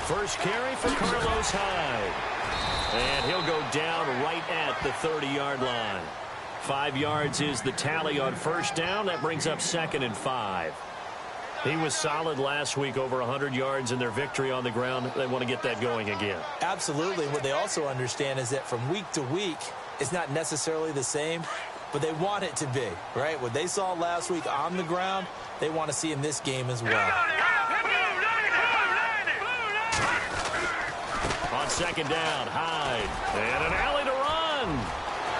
First carry for Carlos Hyde. And he'll go down right at the 30-yard line. 5 yards is the tally on first down. That brings up 2nd and 5. He was solid last week, over 100 yards in their victory on the ground. They want to get that going again. Absolutely. What they also understand is that from week to week, it's not necessarily the same, but they want it to be, right? What they saw last week on the ground, they want to see in this game as well. On second down, Hyde. And an alley to run.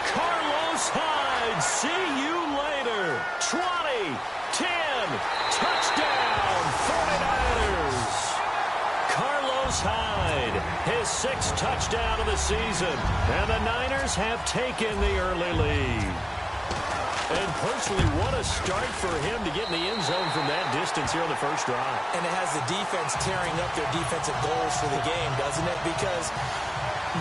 Carlos Hyde, see you later. 20, 10, touchdown, 49ers. Carlos Hyde, his 6th touchdown of the season. And the Niners have taken the early lead. And personally, what a start for him to get in the end zone from that distance here on the first drive. And it has the defense tearing up their defensive goals for the game, doesn't it? Because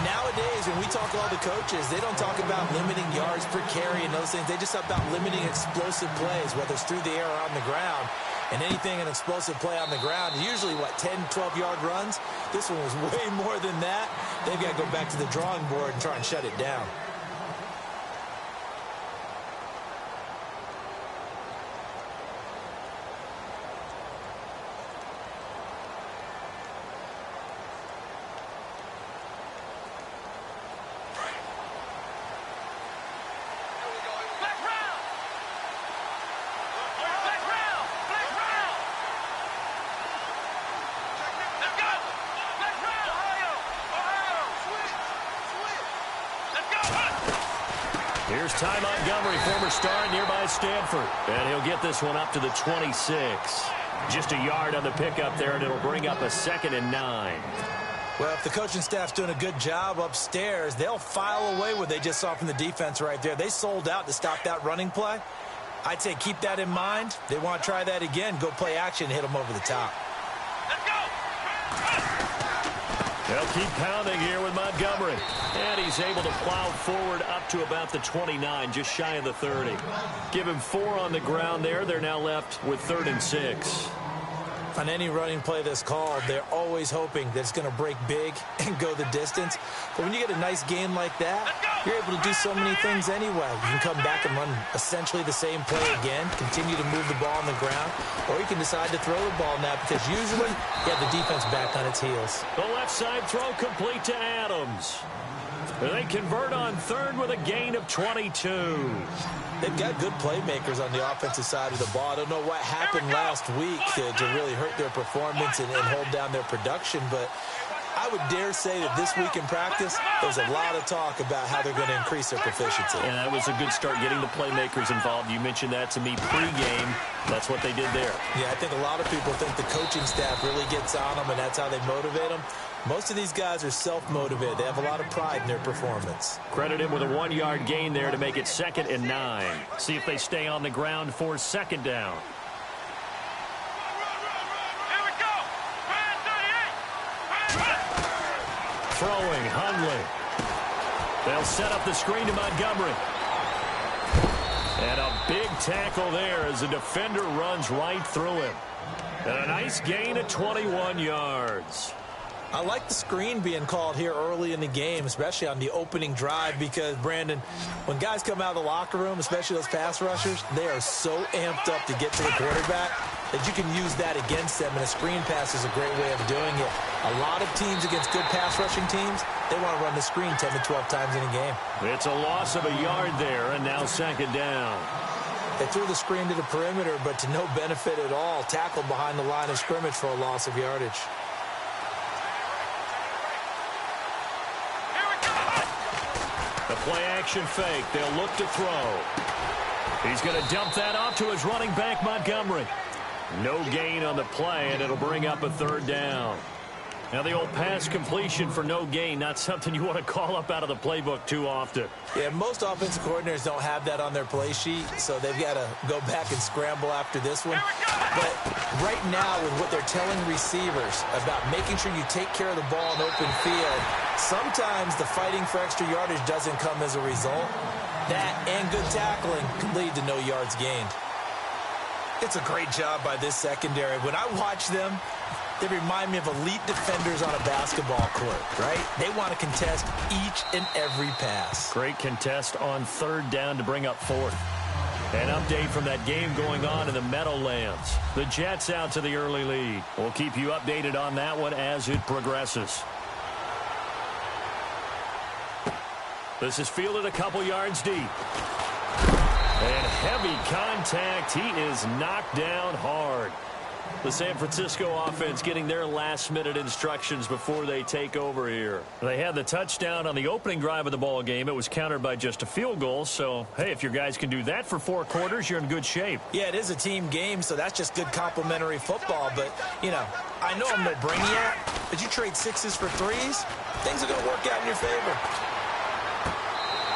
nowadays, when we talk to all the coaches, they don't talk about limiting yards per carry and those things. They just talk about limiting explosive plays, whether it's through the air or on the ground. And anything an explosive play on the ground, usually, 10, 12-yard runs? This one was way more than that. They've got to go back to the drawing board and try and shut it down. Here's Ty Montgomery, former star at nearby Stanford. And he'll get this one up to the 26. Just a yard on the pickup there, and it'll bring up a 2nd and 9. Well, if the coaching staff's doing a good job upstairs, they'll file away what they just saw from the defense right there. They sold out to stop that running play. I'd say keep that in mind. They want to try that again. Go play action, hit them over the top. They'll keep pounding here with Montgomery. And he's able to plow forward up to about the 29, just shy of the 30. Give him 4 on the ground there. They're now left with 3rd and 6. On any running play that's called, they're always hoping that it's going to break big and go the distance. But when you get a nice game like that, you're able to do so many things anyway. You can come back and run essentially the same play again, continue to move the ball on the ground, or you can decide to throw the ball now because usually you have the defense back on its heels. The left side throw complete to Adams. They convert on 3rd with a gain of 22. They've got good playmakers on the offensive side of the ball. I don't know what happened last week to really hurt their performance and hold down their production, but I would dare say that this week in practice, there's a lot of talk about how they're going to increase their proficiency. And that was a good start, getting the playmakers involved. You mentioned that to me pregame. That's what they did there. Yeah, I think a lot of people think the coaching staff really gets on them, and that's how they motivate them. Most of these guys are self-motivated. They have a lot of pride in their performance. Credit him with a 1-yard gain there to make it 2nd and 9. See if they stay on the ground for 2nd down. Throwing, Hundley. They'll set up the screen to Montgomery. And a big tackle there as the defender runs right through him. And a nice gain of 21 yards. I like the screen being called here early in the game, especially on the opening drive, because, Brandon, when guys come out of the locker room, especially those pass rushers, they are so amped up to get to the quarterback that you can use that against them, and a screen pass is a great way of doing it. A lot of teams against good pass rushing teams, they want to run the screen 10 to 12 times in a game. It's a loss of a yard there, and now 2nd down. They threw the screen to the perimeter, but to no benefit at all. Tackled behind the line of scrimmage for a loss of yardage. The play-action fake. They'll look to throw. He's going to dump that off to his running back, Montgomery. No gain on the play, and it'll bring up a 3rd down. Now, the old pass completion for no gain, not something you want to call up out of the playbook too often. Yeah, most offensive coordinators don't have that on their play sheet, so they've got to go back and scramble after this one. But right now, with what they're telling receivers about making sure you take care of the ball in open field, sometimes the fighting for extra yardage doesn't come as a result. That and good tackling can lead to no yards gained. It's a great job by this secondary. When I watch them, They remind me of elite defenders on a basketball court, right? They want to contest each and every pass. Great contest on third down to bring up fourth. An update from that game going on in the Meadowlands. The Jets out to the early lead. We'll keep you updated on that one as it progresses. This is fielded a couple yards deep. And heavy contact. He is knocked down hard. The San Francisco offense getting their last-minute instructions before they take over here. They had the touchdown on the opening drive of the ball game. It was countered by just a field goal. So, hey, if your guys can do that for 4 quarters, you're in good shape. Yeah, it is a team game, so that's just good complimentary football. But, you know, I know I'm no brainiac, but you trade sixes for threes, things are going to work out in your favor.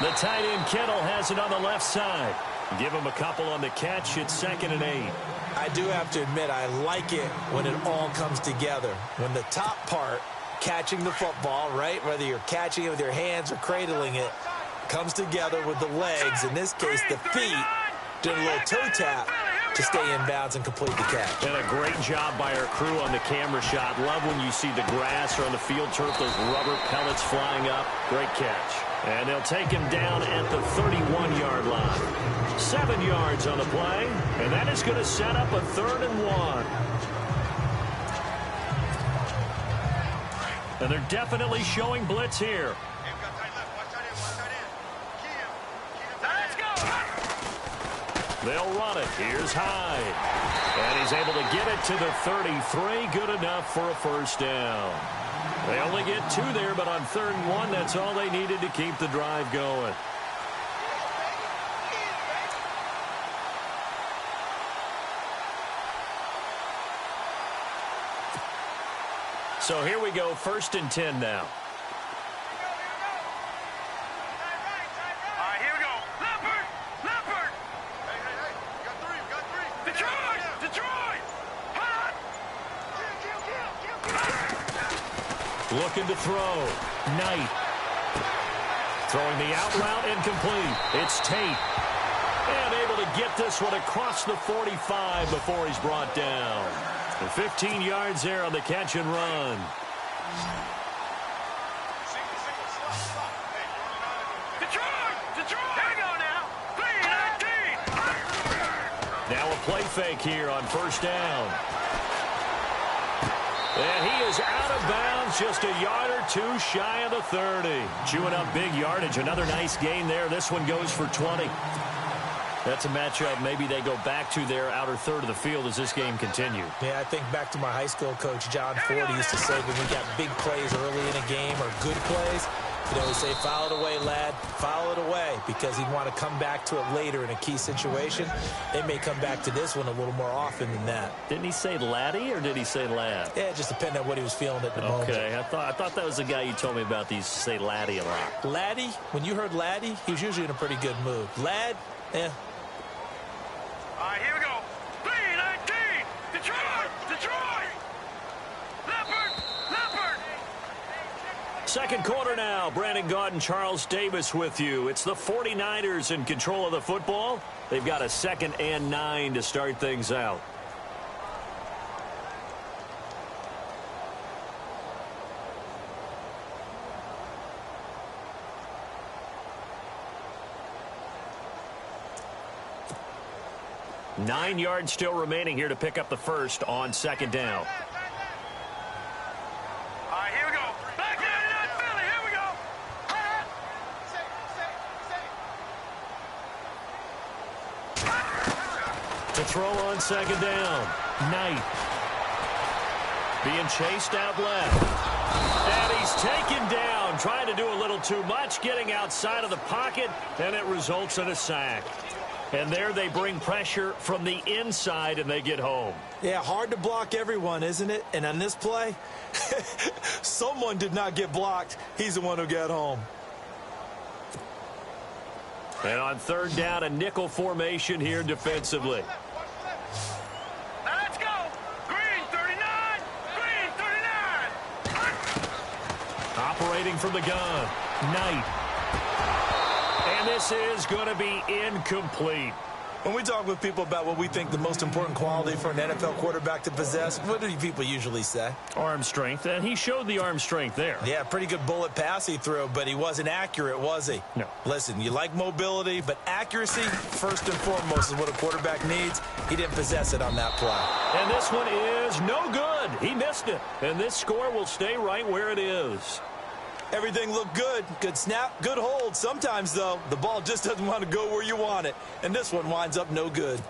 The tight end Kittle has it on the left side. Give him a couple on the catch. It's 2nd and 8. I do have to admit, I like it when it all comes together. When the top part, catching the football, right, whether you're catching it with your hands or cradling it, comes together with the legs, in this case the feet, doing a little toe tap to stay in bounds and complete the catch. And a great job by our crew on the camera shot. Love when you see the grass or on the field turf, those rubber pellets flying up. Great catch. And they'll take him down at the 31-yard line. 7 yards on the play, and that is going to set up a 3rd and 1. And they're definitely showing blitz here. They'll run it. Here's Hyde. And he's able to get it to the 33. Good enough for a first down. They only get 2 there, but on 3rd and 1, that's all they needed to keep the drive going. So here we go, 1st and 10 now. Looking to throw. Knight. Throwing the out route incomplete. It's Tate. And able to get this one across the 45 before he's brought down. And 15 yards there on the catch and run. Now a play fake here on 1st down. And he is out of bounds, just a yard or 2 shy of the 30. Chewing up big yardage. Another nice gain there. This one goes for 20. That's a matchup maybe they go back to their outer third of the field as this game continues. Yeah, I think back to my high school coach, John Ford. He used to say when we got big plays early in a game or good plays, you know, he'd say, foul it away, lad. Foul it away, because he'd want to come back to it later in a key situation. They may come back to this one a little more often than that. Didn't he say laddie or did he say lad? Yeah, it just depended on what he was feeling at the moment. Okay, I thought that was the guy you told me about. These say laddie a lot. Laddie, when you heard laddie, he was usually in a pretty good mood. Lad, eh. All right, here we go. 3-19. Detroit. Leopard. Second quarter now. Brandon Gaudin, Charles Davis with you. It's the 49ers in control of the football. They've got a 2nd and 9 to start things out. Nine yards still remaining here to pick up the first on 2nd down. All right, here we go. Back to Philly. Here we go. To throw on 2nd down. Knight. Being chased out left. And he's taken down. Trying to do a little too much. Getting outside of the pocket. And it results in a sack. And there they bring pressure from the inside, and they get home. Yeah, hard to block everyone, isn't it? And on this play, someone did not get blocked. He's the one who got home. And on 3rd down, a nickel formation here defensively. Now let's go. Green 39. Operating from the gun. Knight. And this is going to be incomplete. When we talk with people about what we think the most important quality for an NFL quarterback to possess, what do people usually say? Arm strength, and he showed the arm strength there. Yeah, pretty good bullet pass he threw, but he wasn't accurate, was he? No. Listen, you like mobility, but accuracy, first and foremost, is what a quarterback needs. He didn't possess it on that play. And this one is no good. He missed it, and this score will stay right where it is. Everything looked good. Good snap, good hold. Sometimes, though, the ball just doesn't want to go where you want it. And this one winds up no good.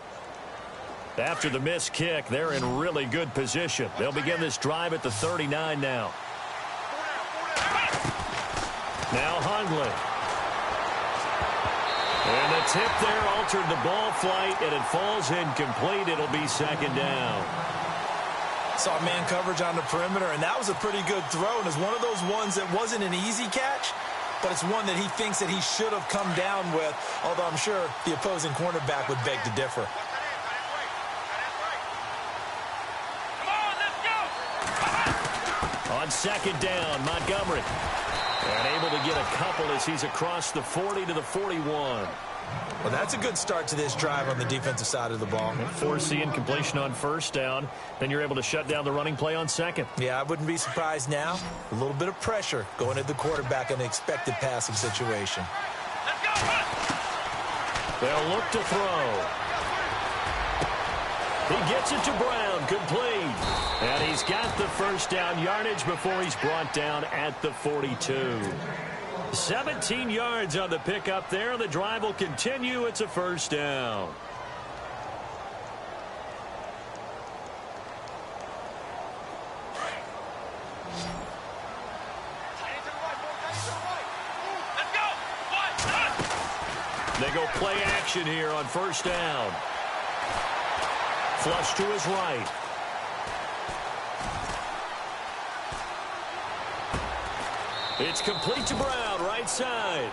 After the missed kick, they're in really good position. They'll begin this drive at the 39 now. Now Hundley. And the tip there altered the ball flight, and it falls incomplete. It'll be second down. Saw man coverage on the perimeter, and that was a pretty good throw. And it's one of those ones that wasn't an easy catch, but it's one that he thinks that he should have come down with, although I'm sure the opposing cornerback would beg to differ. On second down, Montgomery. And able to get a couple as he's across the 40 to the 41. Well, that's a good start to this drive on the defensive side of the ball. Force the incompletion on first down. Then you're able to shut down the running play on second. Yeah, I wouldn't be surprised now. A little bit of pressure going at the quarterback in the expected passing situation. They'll look to throw. He gets it to Brown, complete. And he's got the first down yardage before he's brought down at the 42. 17 yards on the pickup there. The drive will continue. It's a first down. They go play action here on first down. Flush to his right. It's complete to Brown, right side.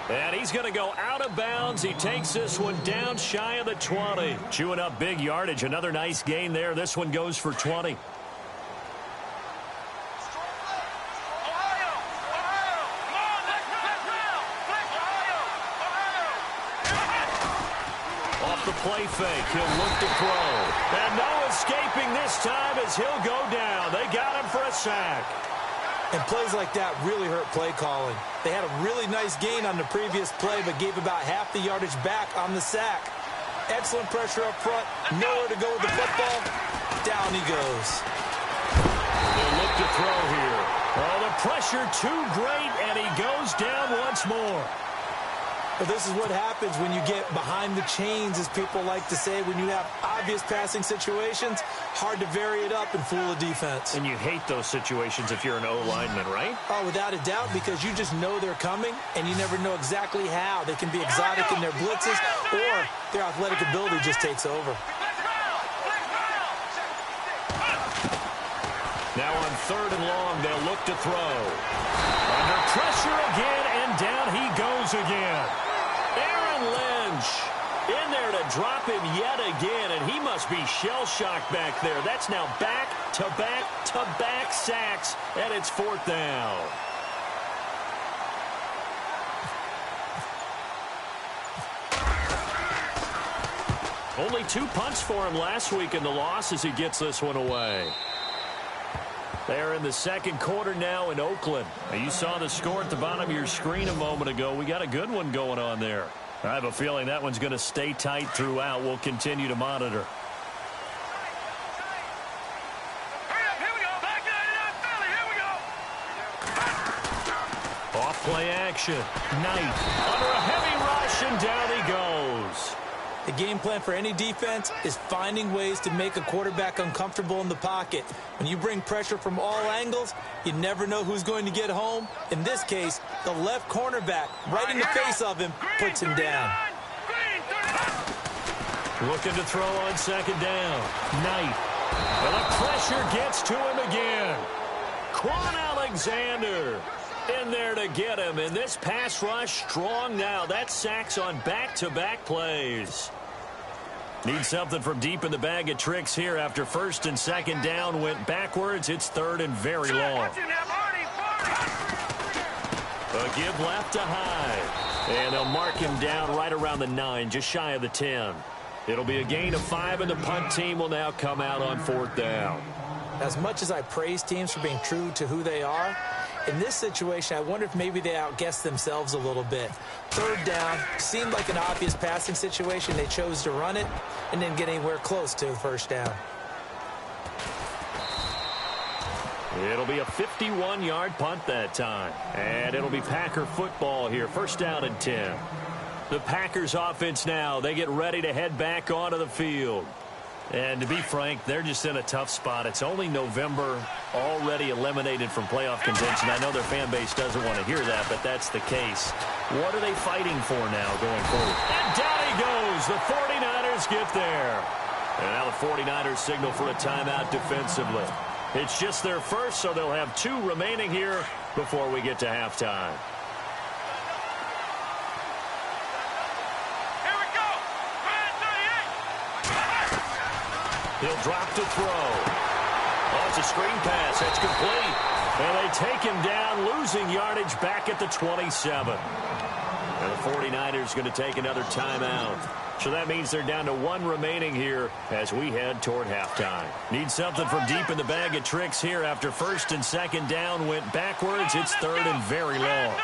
And he's going to go out of bounds. He takes this one down shy of the 20. Chewing up big yardage. Another nice gain there. This one goes for 20. Off the play fake. He'll look to throw. And no escaping this time as he'll go down. They got him for a sack. And plays like that really hurt play calling. They had a really nice gain on the previous play, but gave about half the yardage back on the sack. Excellent pressure up front. Nowhere to go with the football. Down he goes. They'll look to throw here. Oh, the pressure too great, and he goes down once more. But this is what happens when you get behind the chains, as people like to say. When you have obvious passing situations, hard to vary it up and fool a defense. And you hate those situations if you're an O-lineman, right? Oh, without a doubt, because you just know they're coming, and you never know exactly how. They can be exotic in their blitzes, or their athletic ability just takes over. Now on third and long, they'll look to throw. Under pressure again, and down he goes again. Aaron Lynch in there to drop him yet again, and he must be shell-shocked back there. That's now back-to-back-to-back sacks, and it's fourth down. Only 2 punts for him last week in the loss as he gets this one away. They're in the second quarter now in Oakland. Now, you saw the score at the bottom of your screen a moment ago. We got a good one going on there. I have a feeling that one's going to stay tight throughout. We'll continue to monitor. Off play action. Knight under a heavy rush, and down he goes. The game plan for any defense is finding ways to make a quarterback uncomfortable in the pocket. When you bring pressure from all angles, you never know who's going to get home. In this case, the left cornerback, right in the face of him, puts him down. Looking to throw on second down. Knight. And the pressure gets to him again. Quan Alexander in there to get him, and this pass rush strong now. That's sacks on back-to-back plays. Need something from deep in the bag of tricks here after first and second down went backwards. It's third and very long. A give left to Hyde, and they'll mark him down right around the 9, just shy of the 10. It'll be a gain of 5, and the punt team will now come out on 4th down. As much as I praise teams for being true to who they are, in this situation, I wonder if maybe they outguessed themselves a little bit. 3rd down, seemed like an obvious passing situation. They chose to run it and didn't get anywhere close to the 1st down. It'll be a 51-yard punt that time. And it'll be Packer football here. 1st down and 10. The Packers offense now, they get ready to head back onto the field. And to be frank, they're just in a tough spot. It's only November, already eliminated from playoff contention. I know their fan base doesn't want to hear that, but that's the case. What are they fighting for now going forward? And down he goes. The 49ers get there. And now the 49ers signal for a timeout defensively. It's just their first, so they'll have 2 remaining here before we get to halftime. He'll drop to throw. Oh, it's a screen pass. That's complete. And they take him down, losing yardage back at the 27. And the 49ers going to take another timeout. So that means they're down to 1 remaining here as we head toward halftime. Need something from deep in the bag of tricks here after 1st and 2nd down went backwards. It's 3rd and very long.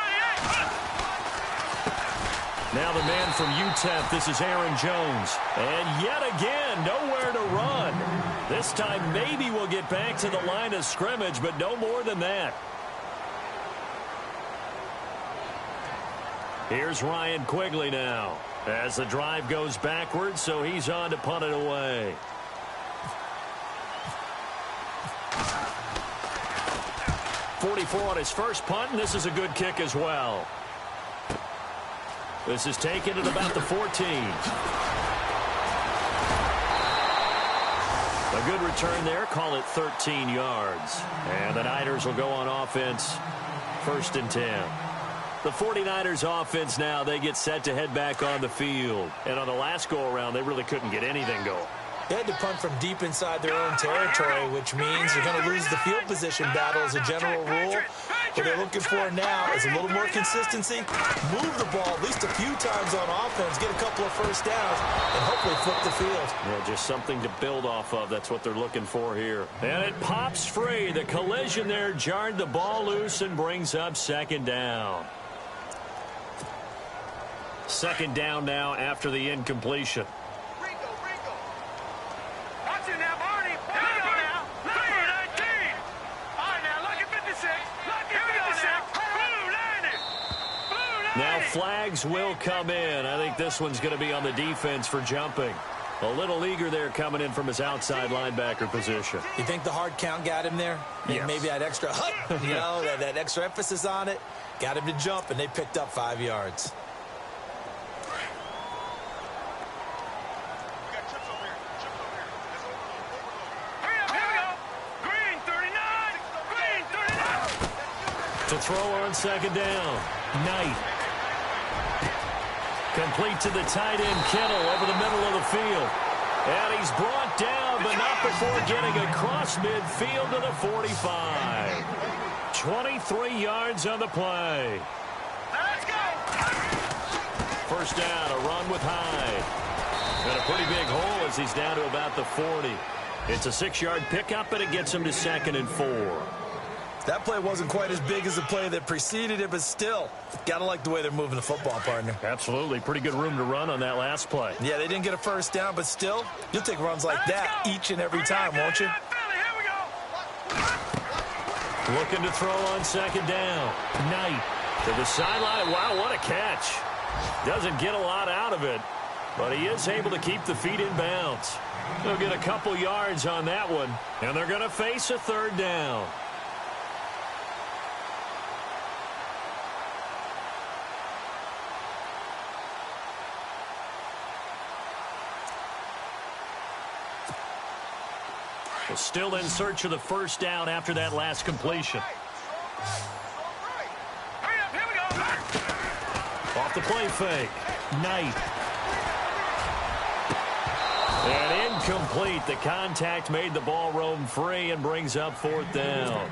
Now the man from UTEP, this is Aaron Jones. And yet again, nowhere to run. This time maybe we'll get back to the line of scrimmage, but no more than that. Here's Ryan Quigley now as the drive goes backwards, so he's on to punt it away. .44 on his first punt, and this is a good kick as well. This is taken at about the 14. A good return there. Call it 13 yards. And the Niners will go on offense. 1st and 10. The 49ers offense now, they get set to head back on the field. And on the last go-around, they really couldn't get anything going. They had to punt from deep inside their own territory, which means they're going to lose the field position battle as a general rule. What they're looking for now is a little more consistency, move the ball at least a few times on offense, get a couple of 1st downs, and hopefully flip the field. Yeah, just something to build off of. That's what they're looking for here. And it pops free. The collision there jarred the ball loose and brings up 2nd down. 2nd down now after the incompletion. Now flags will come in. I think this one's going to be on the defense for jumping. A little eager there coming in from his outside linebacker position. You think the hard count got him there? Yes. Maybe that extra hut, you know, that extra emphasis on it. Got him to jump, and they picked up 5 yards. To throw on 2nd down. Knight. Complete to the tight end, Kittle, over the middle of the field. And he's brought down, but not before getting across midfield to the 45. 23 yards on the play. Let's go. 1st down, a run with Hyde. And a pretty big hole as he's down to about the 40. It's a 6-yard pickup, and it gets him to 2nd and 4. That play wasn't quite as big as the play that preceded it, but still, got to like the way they're moving the football, partner. Absolutely. Pretty good room to run on that last play. Yeah, they didn't get a 1st down, but still, you'll take runs like that each and every time, won't you? Looking to throw on 2nd down. Knight to the sideline. Wow, what a catch. Doesn't get a lot out of it, but he is able to keep the feet in bounds. They'll get a couple yards on that one, and they're going to face a 3rd down. Still in search of the 1st down after that last completion. Off the play fake. Knight. And incomplete. The contact made the ball roam free and brings up 4th down.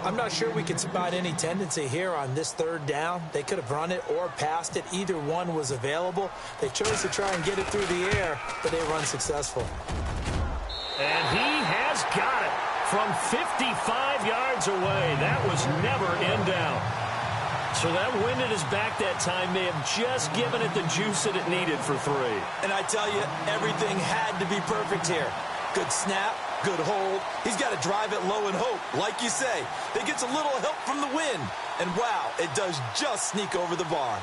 I'm not sure we can spot any tendency here on this third down. They could have run it or passed it. Either one was available. They chose to try and get it through the air, but they were unsuccessful. And he has got it from 55 yards away. That was never in doubt. So that wind at his back that time may have just given it the juice that it needed for 3. And I tell you, everything had to be perfect here. Good snap, good hold. He's got to drive it low and hope. Like you say, it gets a little help from the wind. And wow, it does just sneak over the bar.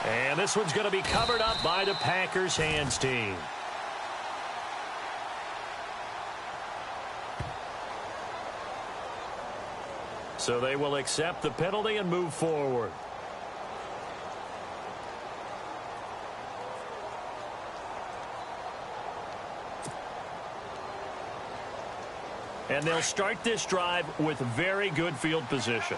And this one's going to be covered up by the Packers hands team. So they will accept the penalty and move forward. And they'll start this drive with very good field position.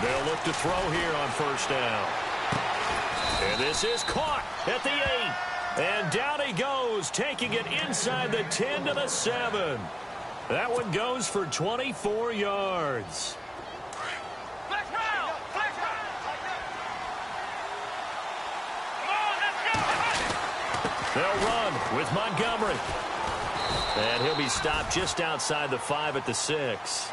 They'll look to throw here on first down. And this is caught at the 8. And down he goes, taking it inside the 10 to the 7. That one goes for 24 yards. They'll run with Montgomery. And he'll be stopped just outside the 5 at the 6.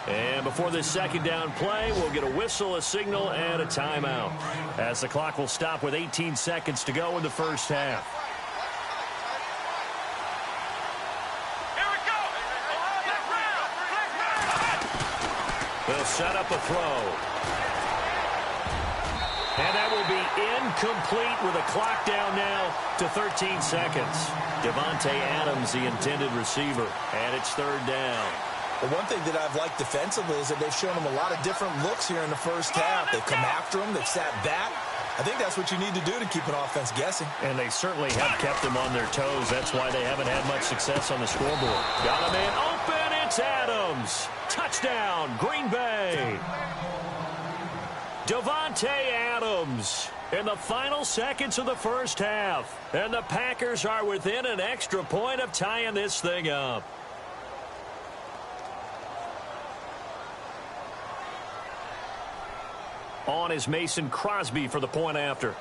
And before this second down play, we'll get a whistle, a signal, and a timeout, as the clock will stop with 18 seconds to go in the first half. Here we go. They'll set up a throw. And that will be incomplete with a clock down now to 13 seconds. Davante Adams, the intended receiver, and it's third down. Well, one thing that I've liked defensively is that they've shown him a lot of different looks here in the first half. They've come after him. They've sat back. I think that's what you need to do to keep an offense guessing. And they certainly have kept them on their toes. That's why they haven't had much success on the scoreboard. Got a man open. It's Adams. Touchdown, Green Bay. Davante Adams in the final seconds of the first half. And the Packers are within an extra point of tying this thing up. On is Mason Crosby for the point after.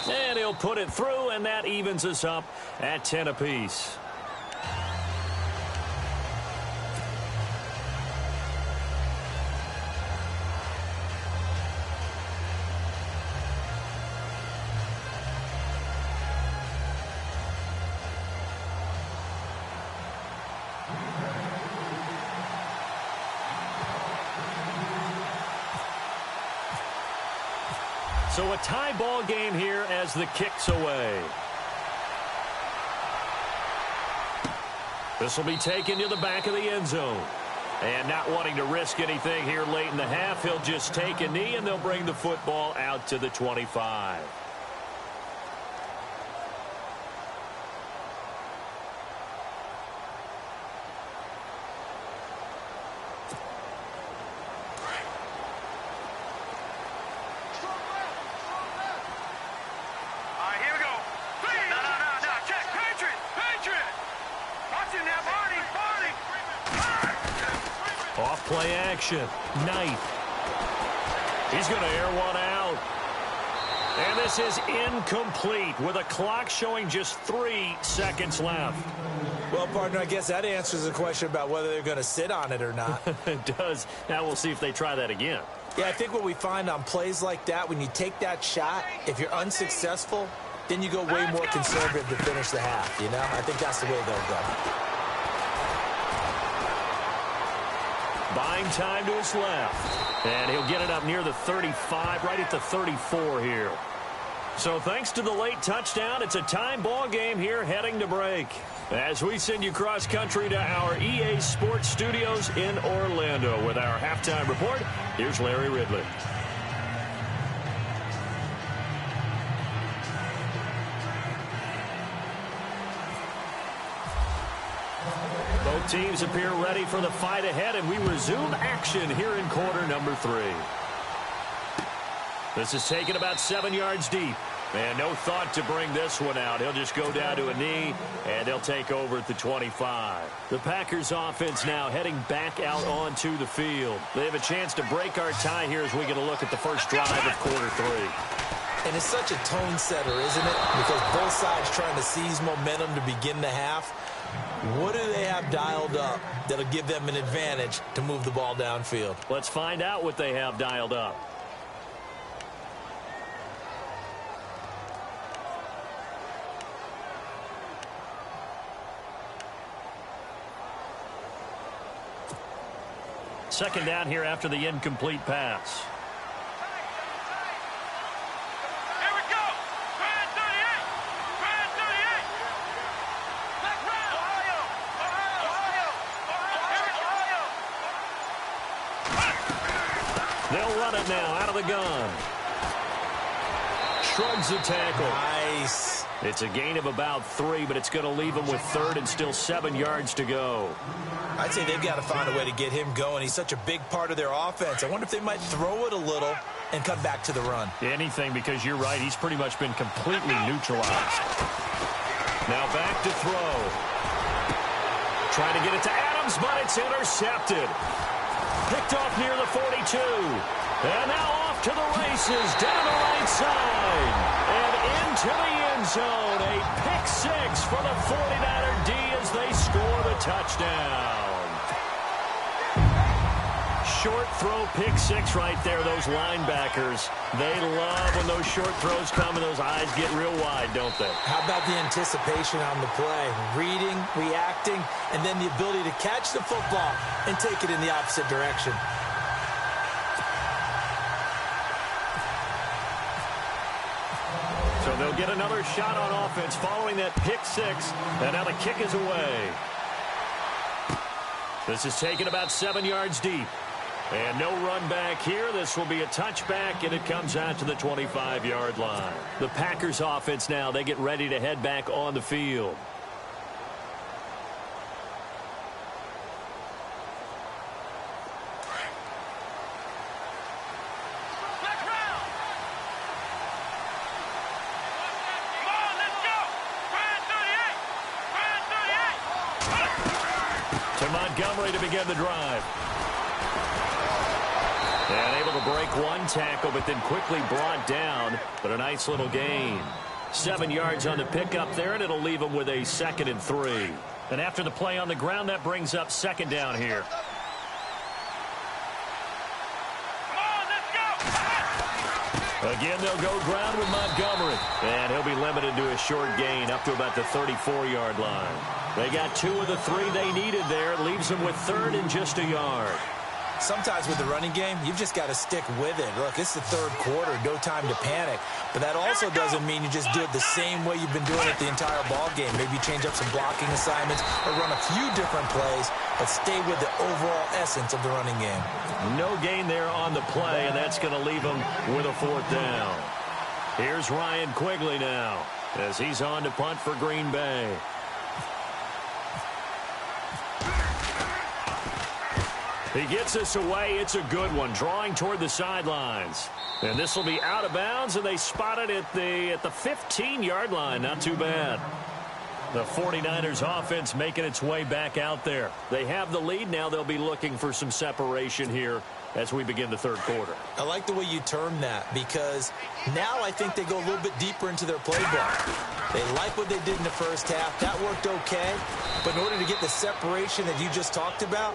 And he'll put it through, and that evens us up at 10 apiece. So a tie ball game here as the kick's away. This will be taken to the back of the end zone. And not wanting to risk anything here late in the half, he'll just take a knee and they'll bring the football out to the 25. Play action. Knight. He's going to air one out. And this is incomplete with a clock showing just 3 seconds left. Well, partner, I guess that answers the question about whether they're going to sit on it or not. It does. Now we'll see if they try that again. Yeah, I think what we find on plays like that, when you take that shot, if you're unsuccessful, then you go way more conservative to finish the half, you know? I think that's the way they'll go. Buying time to his left. And he'll get it up near the 35, right at the 34 here. So thanks to the late touchdown, it's a time ball game here heading to break. As we send you cross-country to our EA Sports Studios in Orlando with our halftime report, here's Larry Ridley. Both teams appear ready for the fight ahead, and we resume action here in quarter number 3. This is taken about 7 yards deep. And no thought to bring this one out. He'll just go down to a knee, and they'll take over at the 25. The Packers offense now heading back out onto the field. They have a chance to break our tie here as we get a look at the first drive of quarter 3. And it's such a tone setter, isn't it? Because both sides trying to seize momentum to begin the half. What do they have dialed up that'll give them an advantage to move the ball downfield? Let's find out what they have dialed up. Second down here after the incomplete pass. Here we go. Brand 38. Brand 38. Back round. Ohio. Ohio. They'll run it now out of the gun. Shrugs the tackle. Nice. It's a gain of about 3, but it's going to leave them with third and still 7 yards to go. I'd say they've got to find a way to get him going. He's such a big part of their offense. I wonder if they might throw it a little and come back to the run. Anything, because you're right. He's pretty much been completely neutralized. Now back to throw. Trying to get it to Adams, but it's intercepted. Picked off near the 42. And now off to the races, down the right side. And into the end zone. A pick 6 for the 49er D as they score the touchdown. Short throw, pick 6 right there. Those linebackers, they love when those short throws come and those eyes get real wide, don't they? How about the anticipation on the play? Reading, reacting, and then the ability to catch the football and take it in the opposite direction. So they'll get another shot on offense following that pick 6, and now the kick is away. This is taken about 7 yards deep. And no run back here. This will be a touchback, and it comes out to the 25-yard line. The Packers offense now, they get ready to head back on the field. Montgomery to begin the drive. And able to break one tackle, but then quickly brought down. But a nice little gain. 7 yards on the pickup there, and it'll leave them with a 2nd and 3. And after the play on the ground, that brings up 2nd down here. Again, they'll go ground with Montgomery. And he'll be limited to a short gain up to about the 34-yard line. They got 2 of the 3 they needed there. It leaves them with 3rd and just a yard. Sometimes with the running game, you've just got to stick with it. Look, it's the 3rd quarter, no time to panic. But that also doesn't mean you just do it the same way you've been doing it the entire ball game. Maybe change up some blocking assignments or run a few different plays, but stay with the overall essence of the running game. No gain there on the play, and that's going to leave them with a 4th down. Here's Ryan Quigley now as he's on to punt for Green Bay. He gets this away. It's a good one, drawing toward the sidelines. And this will be out of bounds, and they spot it at the 15-yard line. Not too bad. The 49ers offense making its way back out there. They have the lead now. They'll be looking for some separation here as we begin the 3rd quarter. I like the way you term that, because now I think they go a little bit deeper into their playbook. They like what they did in the first half. That worked okay. But in order to get the separation that you just talked about,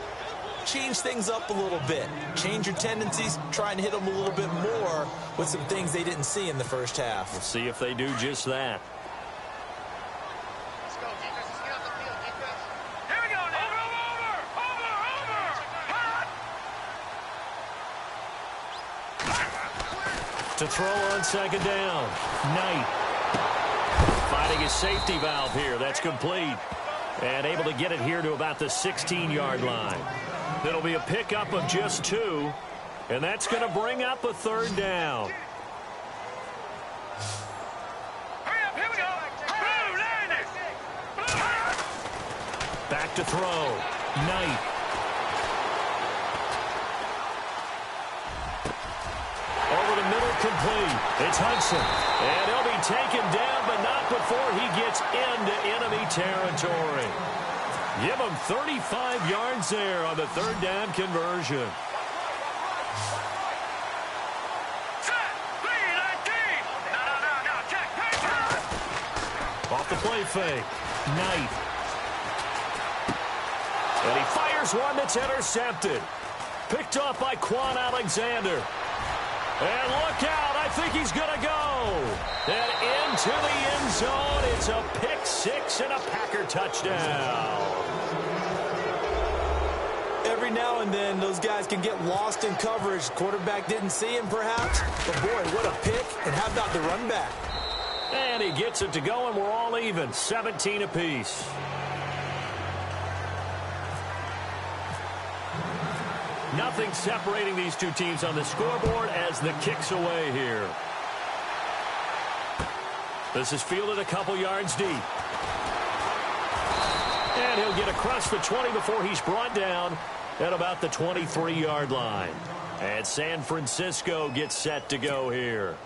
change things up a little bit. Change your tendencies, try and hit them a little bit more with some things they didn't see in the first half. We'll see if they do just that. Let's go, defense. Let's get off the field, defense. Here we go now. Over. Hot. To throw on second down. Knight finding his safety valve here. That's complete. And able to get it here to about the 16-yard line. It'll be a pickup of just 2. And that's going to bring up a third down. Hurry up, here we go. Blue, Niners. Back to throw. Knight. Over the middle, complete. It's Hudson. And he'll be taken down, but not before he gets into enemy territory. Give him 35 yards there on the third down conversion. Off the play fake. Knight. And he fires one that's intercepted. Picked off by Quan Alexander. And look out, I think he's going to go. And into the end zone, it's a pick 6 and a Packer touchdown. Every now and then, those guys can get lost in coverage. Quarterback didn't see him, perhaps. But, boy, what a pick. And how about the run back? And he gets it to go, and we're all even, 17 apiece. Nothing separating these two teams on the scoreboard as the kick's away here. This is fielded a couple yards deep. And he'll get across the 20 before he's brought down at about the 23-yard line. And San Francisco gets set to go here.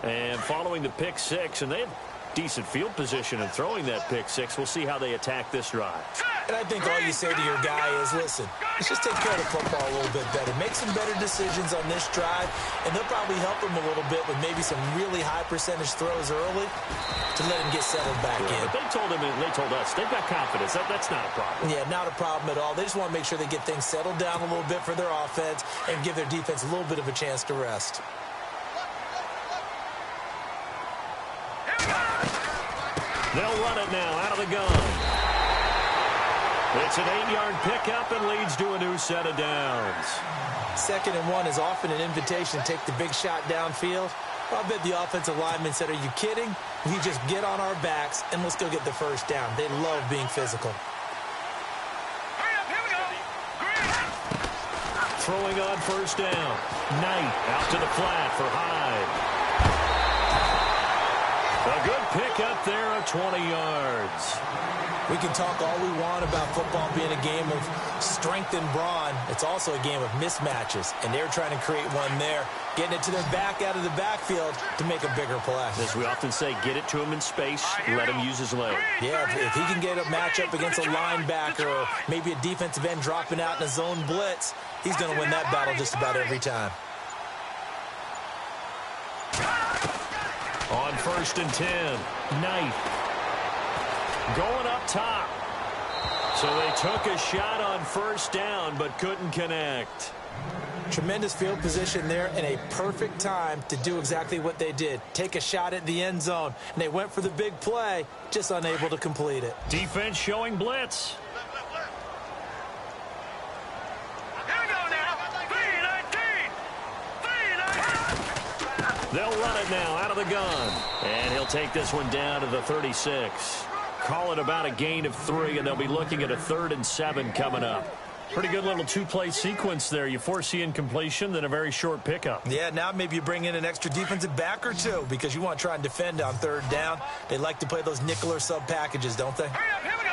And following the pick 6, and they have decent field position in throwing that pick 6. We'll see how they attack this drive. And I think all you say to your guy is, listen, let's just take care of the football a little bit better. Make some better decisions on this drive, and they'll probably help him a little bit with maybe some really high percentage throws early to let him get settled back in. But they told him, and they told us, they've got confidence. That's not a problem. Yeah, not a problem at all. They just want to make sure they get things settled down a little bit for their offense and give their defense a little bit of a chance to rest. They'll run it now out of the gun. It's an 8-yard pickup and leads to a new set of downs. 2nd and 1 is often an invitation to take the big shot downfield. I bet the offensive lineman said, are you kidding? We just get on our backs and let's go get the first down. They love being physical. Hurry up, here we go. Green. Throwing on first down. Knight out to the flat for Hyde. A good pickup there of 20 yards. We can talk all we want about football being a game of strength and brawn. It's also a game of mismatches, and they're trying to create one there, getting it to their back out of the backfield to make a bigger play. As we often say, get it to him in space, let him use his leg. Yeah, if he can get a matchup against a linebacker or maybe a defensive end dropping out in a zone blitz, he's going to win that battle just about every time. On 1st and 10, Knight going up top. So they took a shot on first down but couldn't connect. Tremendous field position there and a perfect time to do exactly what they did. Take a shot at the end zone. And they went for the big play, just unable to complete it. Defense showing blitz. Here we go now. 3-19. They'll run it now out of the gun. And he'll take this one down to the 36. Call it about a gain of 3, and they'll be looking at a 3rd and 7 coming up. Pretty good little two-play sequence there. You foresee incompletion, then a very short pickup. Yeah, now maybe you bring in an extra defensive back or two because you want to try and defend on 3rd down. They like to play those nickel or sub packages, don't they? Hurry up, here we go.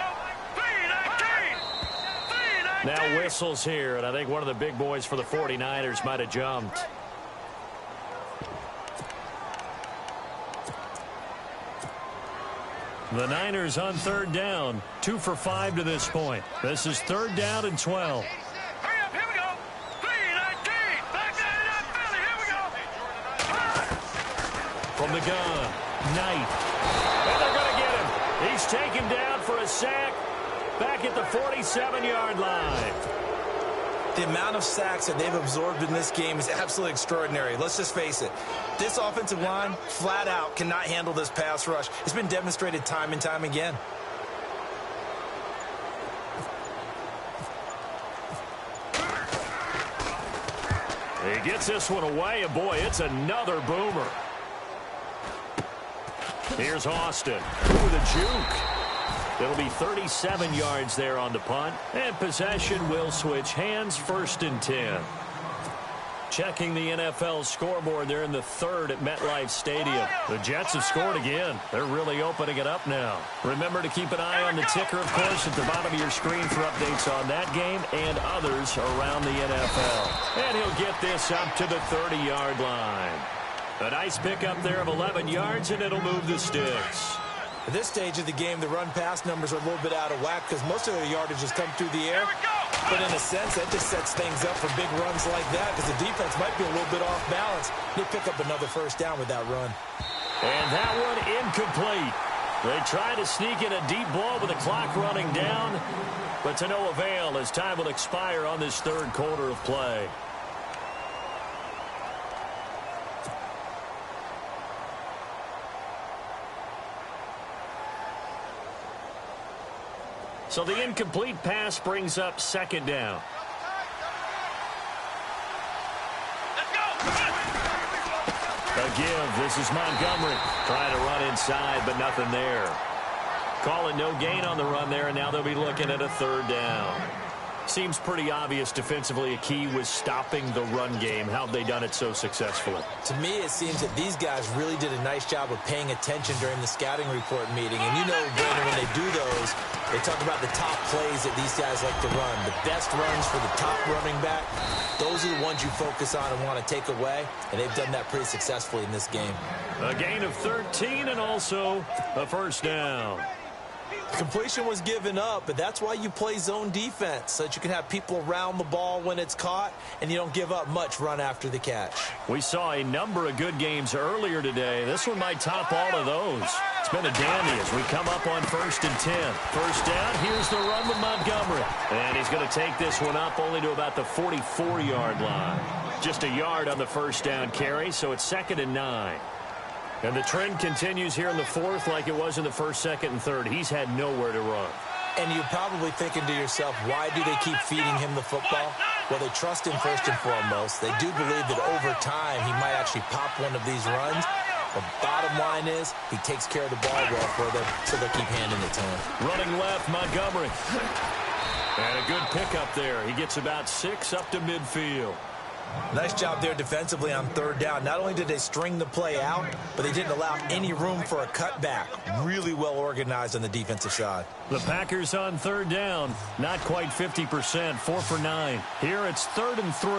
3-19. 3-19. Now whistles here, and I think one of the big boys for the 49ers might have jumped. The Niners on 3rd down, 2 for 5 to this point. This is 3rd down and 12. Hurry up, here we go. 3-19. Back that it up, Philly. Here we go. From the gun, Knight. And they're going to get him. He's taken down for a sack back at the 47-yard line. The amount of sacks that they've absorbed in this game is absolutely extraordinary. Let's just face it. This offensive line, flat out, cannot handle this pass rush. It's been demonstrated time and time again. He gets this one away, and boy, it's another boomer. Here's Austin. Ooh, the juke. It'll be 37 yards there on the punt, and possession will switch hands, 1st and 10. Checking the NFL scoreboard, they're in the 3rd at MetLife Stadium. The Jets have scored again. They're really opening it up now. Remember to keep an eye on the ticker, of course, at the bottom of your screen for updates on that game and others around the NFL. And he'll get this up to the 30-yard line. A nice pickup there of 11 yards, and it'll move the sticks. At this stage of the game, the run-pass numbers are a little bit out of whack because most of their yardage has come through the air. But in a sense, that just sets things up for big runs like that because the defense might be a little bit off balance. They pick up another 1st down with that run. And that one incomplete. They try to sneak in a deep ball with the clock running down, but to no avail as time will expire on this 3rd quarter of play. So the incomplete pass brings up 2nd down. A give. This is Montgomery. Trying to run inside, but nothing there. Call it no gain on the run there, and now they'll be looking at a 3rd down. Seems pretty obvious defensively a key was stopping the run game. How have they done it so successfully? To me, it seems that these guys really did a nice job of paying attention during the scouting report meeting. And you know, Brandon, when they do those, they talk about the top plays that these guys like to run. The best runs for the top running back, those are the ones you focus on and want to take away. And they've done that pretty successfully in this game. A gain of 13 and also a 1st down. Completion was given up, but that's why you play zone defense, so that you can have people around the ball when it's caught, and you don't give up much run after the catch. We saw a number of good games earlier today. This one might top all of those. It's been a dandy as we come up on 1st and 10. 1st down, here's the run with Montgomery. And he's going to take this one up only to about the 44-yard line. Just a yard on the 1st down carry, so it's 2nd and 9. And the trend continues here in the 4th like it was in the 1st, 2nd, and 3rd. He's had nowhere to run. And you're probably thinking to yourself, why do they keep feeding him the football? Well, they trust him first and foremost. They do believe that over time he might actually pop one of these runs. The bottom line is he takes care of the ball well for them, so they'll keep handing it to him. Running left, Montgomery. And a good pickup there. He gets about 6 up to midfield. Nice job there defensively on 3rd down. Not only did they string the play out, but they didn't allow any room for a cutback. Really well organized on the defensive side. The Packers on 3rd down. Not quite 50%. 4 for 9. Here it's 3rd and 3.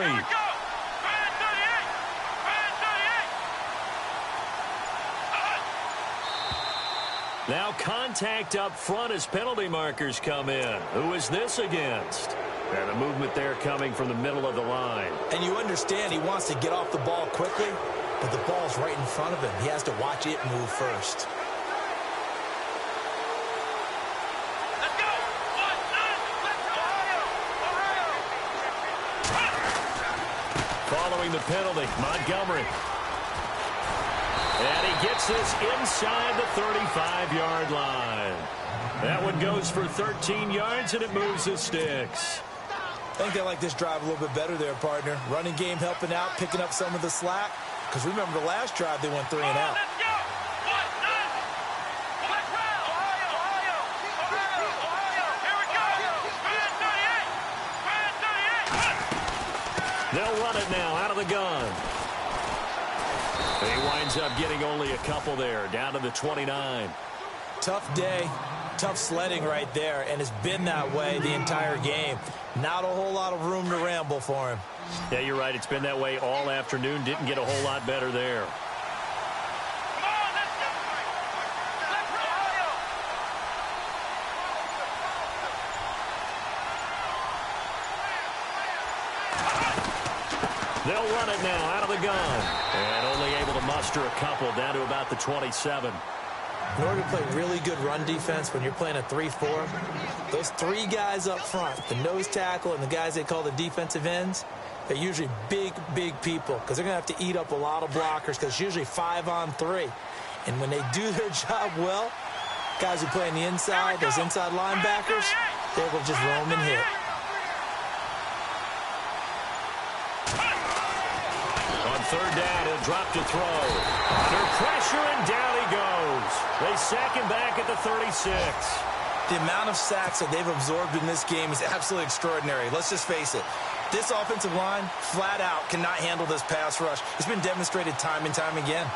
Now contact up front as penalty markers come in. Who is this against? And a movement there coming from the middle of the line. And you understand he wants to get off the ball quickly, but the ball's right in front of him. He has to watch it move first. Let's go! Following the penalty, Montgomery. And he gets this inside the 35-yard line. That one goes for 13 yards, and it moves the sticks. I think they like this drive a little bit better there, partner. Running game helping out, picking up some of the slack. Because remember the last drive, they went 3 and out. They'll run it now out of the gun. He winds up getting only a couple there, down to the 29. Tough day, tough sledding right there, and it's been that way the entire game. Not a whole lot of room to ramble for him. Yeah, you're right. It's been that way all afternoon. Didn't get a whole lot better there. They'll run it now out of the gun. And only able to muster a couple down to about the 27. In order to play really good run defense when you're playing a 3-4, those 3 guys up front, the nose tackle and the guys they call the defensive ends, they're usually big, big people because they're going to have to eat up a lot of blockers because it's usually 5 on 3. And when they do their job well, guys who play on the inside, those inside linebackers, they will just roam and hit. third down. He'll drop to throw. Under pressure, and down he goes. They sack him back at the 36. The amount of sacks that they've absorbed in this game is absolutely extraordinary. Let's just face it. This offensive line, flat out, cannot handle this pass rush. It's been demonstrated time and time again.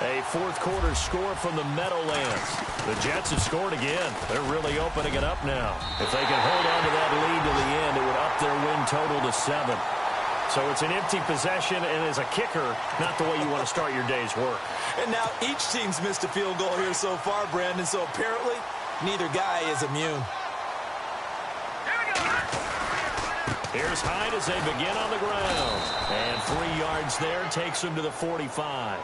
A fourth quarter score from the Meadowlands. The Jets have scored again. They're really opening it up now. If they can hold on to that lead to the end, it would up their win total to 7. So it's an empty possession, and as a kicker, not the way you want to start your day's work. And now each team's missed a field goal here so far, Brandon, so apparently neither guy is immune. Here's Hyde as they begin on the ground. And 3 yards there takes them to the 45.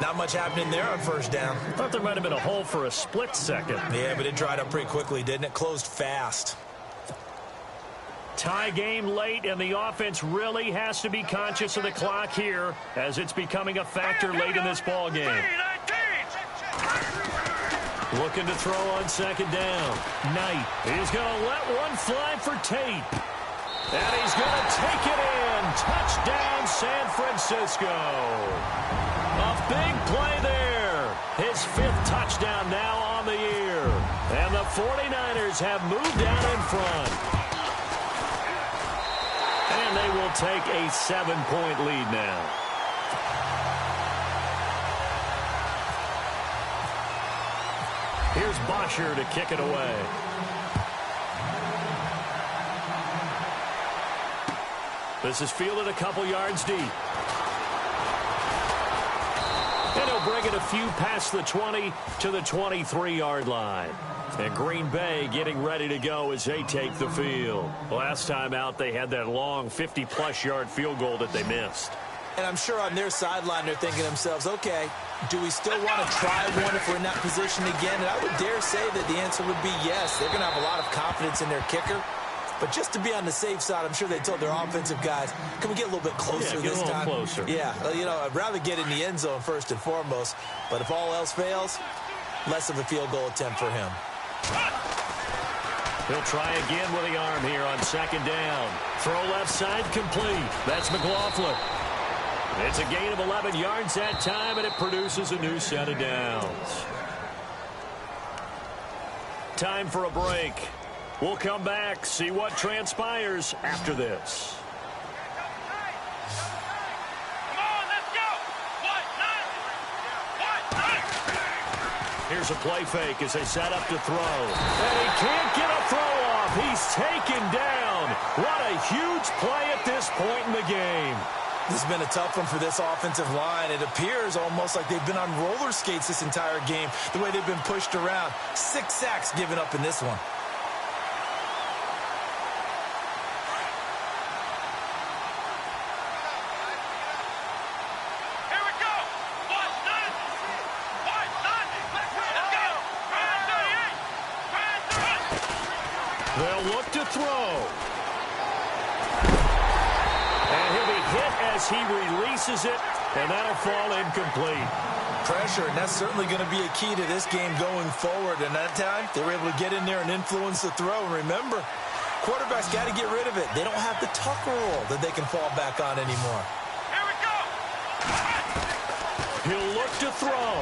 Not much happening there on first down. Thought there might have been a hole for a split second. Yeah, but it dried up pretty quickly, didn't it? Closed fast. Tie game late, and the offense really has to be conscious of the clock here as it's becoming a factor late in this ball game. Looking to throw on second down. Knight is going to let one fly for Tate. And he's going to take it in. Touchdown, San Francisco. A big play there. His 5th touchdown now on the year. And the 49ers have moved out in front. And they will take a 7-point lead now. Here's Bosher to kick it away. This is fielded a couple yards deep. And he'll bring it a few past the 20 to the 23-yard line. And Green Bay getting ready to go as they take the field. Last time out, they had that long 50-plus yard field goal that they missed. And I'm sure on their sideline they're thinking to themselves, okay, do we still want to try one if we're in that position again? And I would dare say that the answer would be yes. They're going to have a lot of confidence in their kicker. But just to be on the safe side, I'm sure they told their offensive guys, can we get a little bit closer this time? Closer. Yeah, you know, I'd rather get in the end zone first and foremost. But if all else fails, less of a field goal attempt for him. He'll try again with the arm here on second down. Throw left side complete. That's McLaughlin. It's a gain of 11 yards that time, and it produces a new set of downs. Time for a break. We'll come back, see what transpires after this. Come on, let's go. Here's a play fake as they set up to throw. And he can't get a throw off. He's taken down. What a huge play at this point in the game. This has been a tough one for this offensive line. It appears almost like they've been on roller skates this entire game, the way they've been pushed around. 6 sacks given up in this one. They'll look to throw. And he'll be hit as he releases it, and that'll fall incomplete. Pressure, and that's certainly going to be a key to this game going forward. And that time, they were able to get in there and influence the throw. And remember, quarterbacks got to get rid of it. They don't have the Tucker rule that they can fall back on anymore. Here we go. He'll look to throw.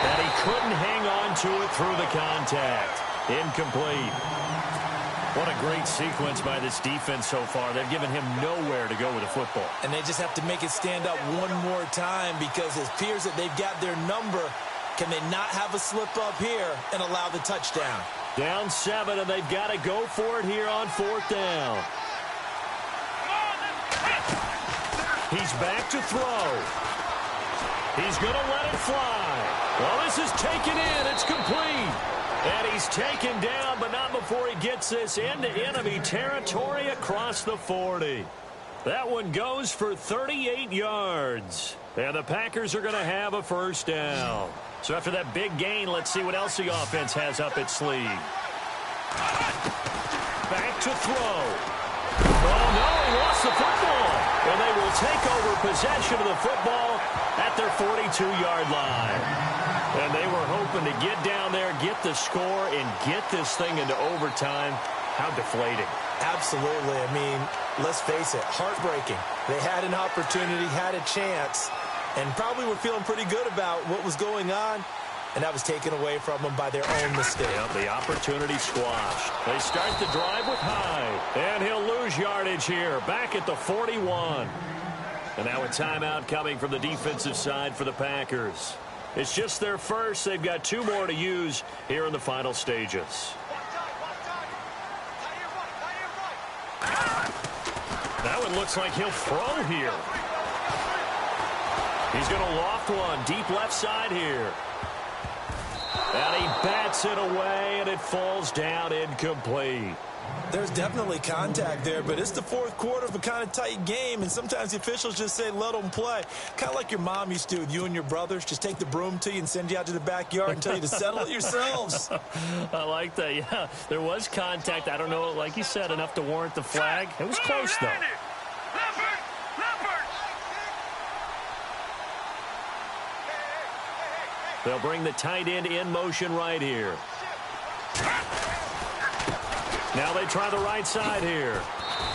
And he couldn't hang on to it through the contact. Incomplete. What a great sequence by this defense so far. They've given him nowhere to go with the football. And they just have to make it stand up one more time because it appears that they've got their number. Can they not have a slip up here and allow the touchdown? Down 7, and they've got to go for it here on 4th down. He's back to throw. He's going to let it fly. Well, this is taken in. It's complete. And he's taken down, but not before he gets this into enemy territory across the 40. That one goes for 38 yards. And the Packers are going to have a first down. So after that big gain, let's see what else the offense has up its sleeve. Back to throw. Oh, no, he lost the football. And they will take over possession of the football at their 42-yard line. And they were hoping to get down there, get the score, and get this thing into overtime. How deflating. Absolutely. I mean, let's face it, heartbreaking. They had an opportunity, had a chance, and probably were feeling pretty good about what was going on, and that was taken away from them by their own mistake. Yep, the opportunity squashed. They start the drive with Hyde, and he'll lose yardage here, back at the 41. And now a timeout coming from the defensive side for the Packers. It's just their first. They've got 2 more to use here in the final stages. That one looks like he'll throw here. He's going to loft one deep left side here. And he bats it away, and it falls down incomplete. There's definitely contact there, but it's the fourth quarter of a kind of tight game, and sometimes the officials just say, let them play. Kind of like your mom used to with you and your brothers. Just take the broom to you and send you out to the backyard and tell you to settle it yourselves. I like that, yeah. There was contact. I don't know, like you said, enough to warrant the flag. It was close, though. They'll bring the tight end in motion right here. Now they try the right side here.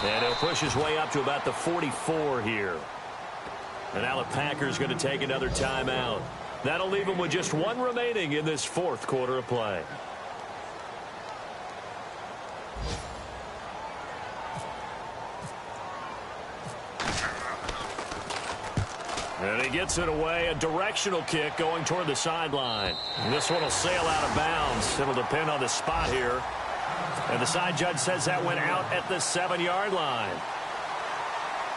And he'll push his way up to about the 44 here. And now the Packers going to take another timeout. That'll leave them with just 1 remaining in this fourth quarter of play. And he gets it away, a directional kick going toward the sideline. And this one will sail out of bounds. It'll depend on the spot here. And the side judge says that went out at the 7-yard line.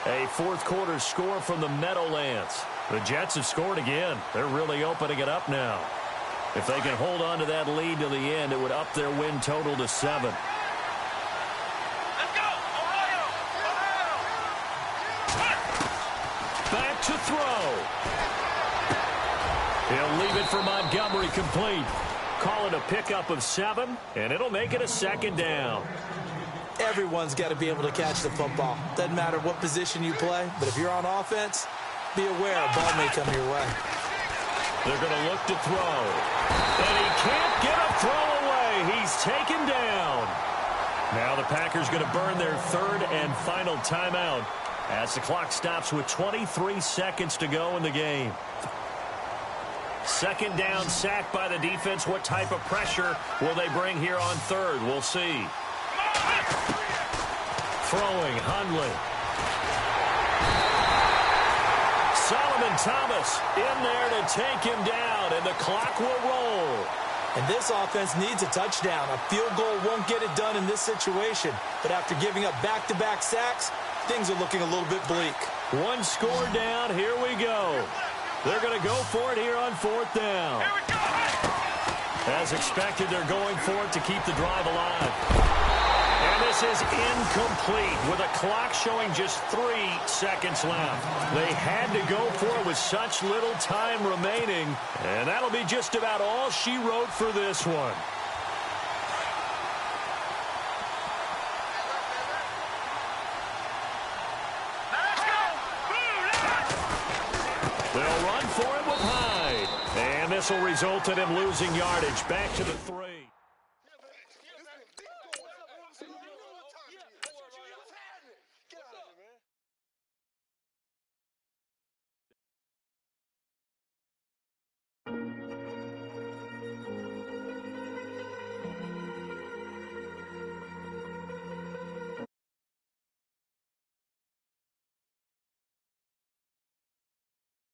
A fourth quarter score from the Meadowlands. The Jets have scored again. They're really opening it up now. If they can hold on to that lead to the end, it would up their win total to 7. Back to throw. He'll leave it for Montgomery complete. Call it a pickup of 7, and it'll make it a 2nd down. Everyone's got to be able to catch the football. Doesn't matter what position you play, but if you're on offense, be aware a ball may come your way. They're going to look to throw. And he can't get a throw away. He's taken down. Now the Packers going to burn their 3rd and final timeout as the clock stops with 23 seconds to go in the game. 2nd down, sack by the defense. What type of pressure will they bring here on 3rd? We'll see. Throwing, Hundley. Solomon Thomas in there to take him down, and the clock will roll. And this offense needs a touchdown. A field goal won't get it done in this situation. But after giving up back-to-back sacks, things are looking a little bit bleak. 1 score down. Here we go. They're going to go for it here on 4th down. As expected, they're going for it to keep the drive alive. And this is incomplete with a clock showing just 3 seconds left. They had to go for it with such little time remaining. And that'll be just about all she wrote for this one. They'll run for it with Hyde. And this will result in him losing yardage back to the 3.